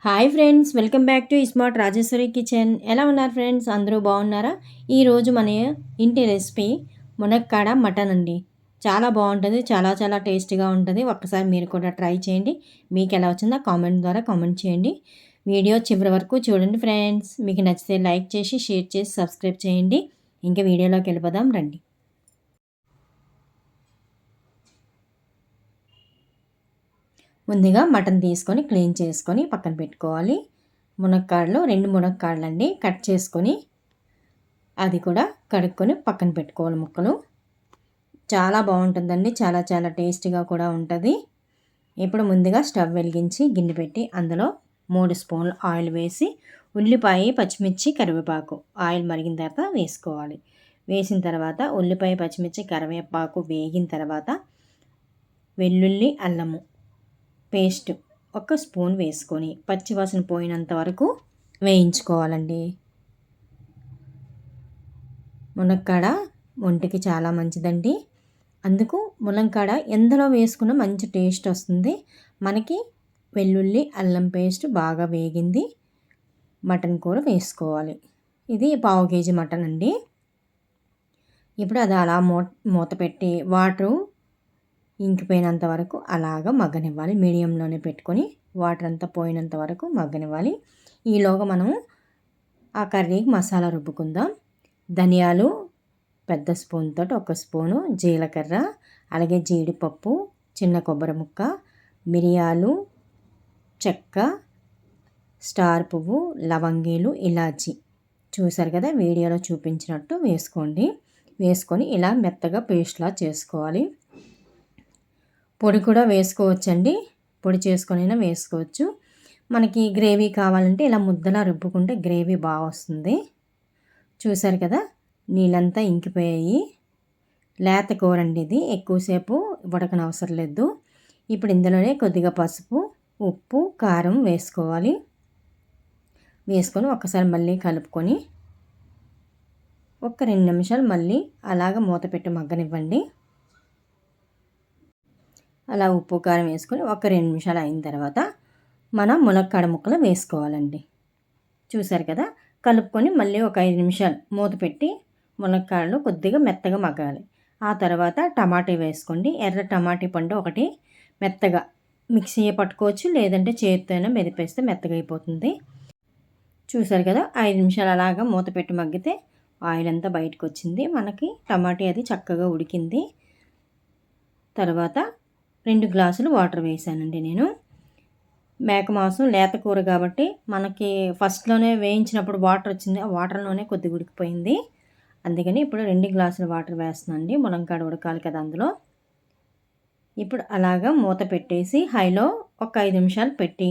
Hi friends, welcome back to smart Rajeshwari kitchen. ఎలా ఉన్నారు friends? అందరూ బాగున్నారా? ఈరోజు మన ఇంటి రెసిపీ మునక్కాడ మటన్ అండి. చాలా బాగుంటుంది, చాలా చాలా టేస్టీగా ఉంటుంది. ఒక్కసారి మీరు కూడా ట్రై చేయండి. మీకు ఎలా వచ్చిందో కామెంట్ ద్వారా కామెంట్ చేయండి. వీడియో చివరి వరకు చూడండి ఫ్రెండ్స్. మీకు నచ్చితే లైక్ చేసి, షేర్ చేసి, సబ్స్క్రైబ్ చేయండి. ఇంకా వీడియోలోకి వెళ్ళిపోదాం రండి. ముందుగా మటన్ తీసుకొని క్లీన్ చేసుకొని పక్కన పెట్టుకోవాలి. మునక్కాడలు 2 మునక్కాడలు అండి కట్ చేసుకొని అది కూడా కడుక్కొని పక్కన పెట్టుకోవాలి. ముక్కలు చాలా బాగుంటుందండి, చాలా చాలా టేస్టీగా కూడా ఉంటుంది. ఇప్పుడు ముందుగా స్టవ్ వెలిగించి గిన్నె పెట్టి అందులో 3 స్పూన్లు ఆయిల్ వేసి ఉల్లిపాయ, పచ్చిమిర్చి, కరివేపాకు ఆయిల్ మరిగిన తర్వాత వేసుకోవాలి. వేసిన తర్వాత ఉల్లిపాయ, పచ్చిమిర్చి, కరివేపాకు వేగిన తర్వాత వెల్లుల్లి, అల్లము పేస్ట్ 1 స్పూన్ వేసుకొని పచ్చివాసన పోయినంత వరకు వేయించుకోవాలండి. మునక్కాడ ఒంటికి చాలా మంచిదండి. అందుకు మునక్కాడ ఎందులో వేసుకున్న మంచి టేస్ట్ వస్తుంది. మనకి వెల్లుల్లి, అల్లం పేస్ట్ బాగా వేగింది. మటన్ కూర వేసుకోవాలి. ఇది 1/2 కేజీ మటన్ అండి. ఇప్పుడు అది అలా మూత పెట్టి వాటరు ఇంకిపోయినంత వరకు అలాగ మగ్గనివ్వాలి. మీడియంలోనే పెట్టుకొని వాటర్ అంతా పోయినంత వరకు మగ్గనివ్వాలి. ఈలోగా మనం ఆ కర్రీకి మసాలా రుబ్బుకుందాం. ధనియాలు పెద్ద స్పూన్తో 1 స్పూను, జీలకర్ర, అలాగే జీడిపప్పు, చిన్న కొబ్బరి ముక్క, మిరియాలు, చెక్క, స్టార్ పువ్వు, లవంగీలు, ఇలాచి చూసారు కదా, వీడియోలో చూపించినట్టు వేసుకోండి. వేసుకొని ఇలా మెత్తగా పేస్ట్లా చేసుకోవాలి. పొడి కూడా వేసుకోవచ్చండి, పొడి చేసుకొనైనా వేసుకోవచ్చు. మనకి గ్రేవీ కావాలంటే ఇలా ముద్దలా రుబ్బుకుంటే గ్రేవీ బాగా వస్తుంది. చూసారు కదా, నీళ్ళంతా ఇంకిపోయాయి. లేత కూర అండి ఇది, ఎక్కువసేపు ఉడకనవసరం లేదు. ఇప్పుడు ఇందులోనే కొద్దిగా పసుపు, ఉప్పు, కారం వేసుకోవాలి. వేసుకొని ఒకసారి మళ్ళీ కలుపుకొని ఒక 2 నిమిషాలు మళ్ళీ అలాగ మూత పెట్టి మగ్గనివ్వండి. అలా ఉప్పు కారం వేసుకొని ఒక 2 నిమిషాలు అయిన తర్వాత మన మునక్కాడ ముక్కలు వేసుకోవాలండి. చూసారు కదా, కలుపుకొని మళ్ళీ ఒక 5 నిమిషాలు మూత పెట్టి మునక్కాడలు కొద్దిగా మెత్తగా మగ్గాలి. ఆ తర్వాత టమాటా వేసుకోండి. ఎర్ర టమాటీ పండు ఒకటి మెత్తగా మిక్సీ పట్టుకోవచ్చు, లేదంటే చేతితో అయినా మెదిపేస్తే మెత్తగా అయిపోతుంది. చూసారు కదా, 5 నిమిషాలు అలాగా మూత పెట్టి మగ్గితే ఆయిల్ అంతా బయటకు వచ్చింది. మనకి టమాటా అది చక్కగా ఉడికింది. తర్వాత 2 గ్లాసులు వాటర్ వేసానండి నేను. మేక మాంసం లేత కూర కాబట్టి మనకి ఫస్ట్లోనే వేయించినప్పుడు వాటర్ వచ్చింది, ఆ వాటర్లోనే కొద్దిగా ఉడికిపోయింది. అందుకని ఇప్పుడు 2 గ్లాసులు వాటర్ వేస్తున్నానండి. మునక్కాడ ఉడకాలి కదా అందులో. ఇప్పుడు అలాగా మూత పెట్టేసి హైలో ఒక 5 నిమిషాలు పెట్టి,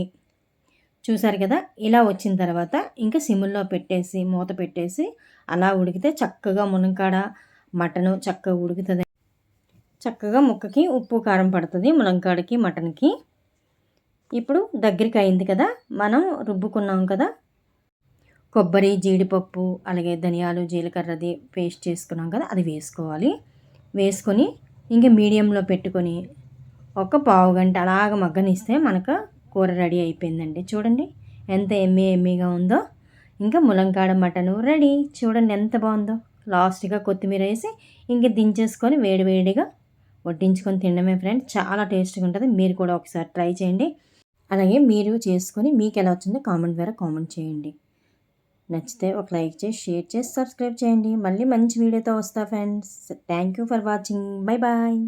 చూసారు కదా, ఇలా వచ్చిన తర్వాత ఇంకా సిమ్లో పెట్టేసి మూత పెట్టేసి అలా ఉడికితే చక్కగా మునక్కాడ మటను చక్కగా ఉడుకుతుంది. చక్కగా ముక్కకి ఉప్పు కారం పడుతుంది మునక్కాడకి, మటన్కి. ఇప్పుడు దగ్గరికి అయింది కదా, మనం రుబ్బుకున్నాం కదా కొబ్బరి, జీడిపప్పు, అలాగే ధనియాలు, జీలకర్రది పేస్ట్ చేసుకున్నాం కదా, అది వేసుకోవాలి. వేసుకొని ఇంకా మీడియంలో పెట్టుకొని ఒక పావు గంట అలాగ మగ్గనిస్తే మనకు కూర రెడీ అయిపోయిందండి. చూడండి ఎంత ఎమ్మీగా ఉందో. ఇంకా మునక్కాడ మటను రెడీ. చూడండి ఎంత బాగుందో. లాస్ట్గా కొత్తిమీర వేసి ఇంక దించేసుకొని వేడివేడిగా వడ్డించుకొని తినడమే ఫ్రెండ్స్. చాలా టేస్ట్గా ఉంటుంది. మీరు కూడా ఒకసారి ట్రై చేయండి. అలాగే మీరు చేసుకొని మీకు ఎలా వచ్చిందో కామెంట్ ద్వారా కామెంట్ చేయండి. నచ్చితే ఒక లైక్ చేసి, షేర్ చేసి, సబ్స్క్రైబ్ చేయండి. మళ్ళీ మంచి వీడియోతో వస్తా friends. Thank you for watching. Bye bye.